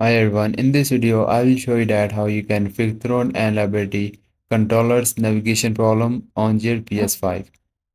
Hi everyone, in this video I will show you that how you can fix Throne and Liberty controllers navigation problem on your PS5.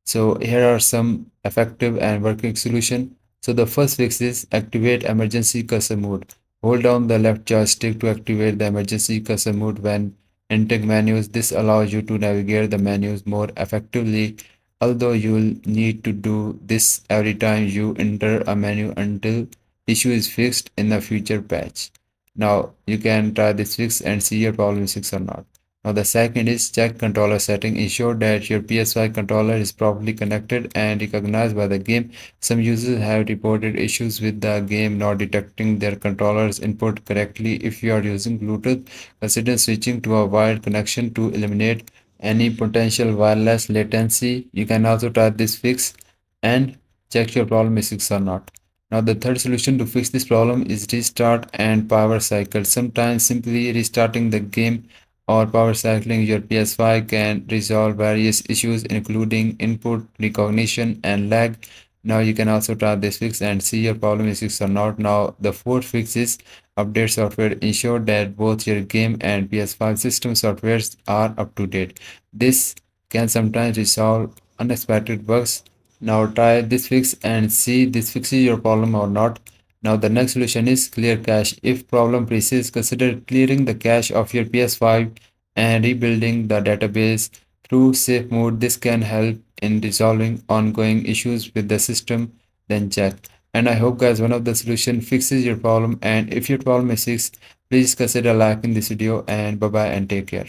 So here are some effective and working solution. So the first fix is activate emergency cursor mode. Hold down the left joystick to activate the emergency cursor mode when entering menus. This allows you to navigate the menus more effectively, although you'll need to do this every time you enter a menu until issue is fixed in the future patch. Now you can try this fix and see your problem is fixed or not. Now the second is check controller setting. Ensure that your PS5 controller is properly connected and recognized by the game. Some users have reported issues with the game not detecting their controller's input correctly. If you are using Bluetooth, consider switching to a wired connection to eliminate any potential wireless latency. You can also try this fix and check your problem is fixed or not. Now the third solution to fix this problem is restart and power cycle. Sometimes simply restarting the game or power cycling your PS5 can resolve various issues including input recognition and lag. Now you can also try this fix and see your problem is fixed or not. Now the fourth fix is update software. Ensure that both your game and PS5 system softwares are up to date. This can sometimes resolve unexpected bugs. Now try this fix and see this fixes your problem or not. Now the next solution is clear cache. If problem persists, consider clearing the cache of your PS5 and rebuilding the database through safe mode. This can help in resolving ongoing issues with the system. Then check. And I hope guys one of the solution fixes your problem, and if your problem is fixed, please consider liking this video, and bye bye and take care.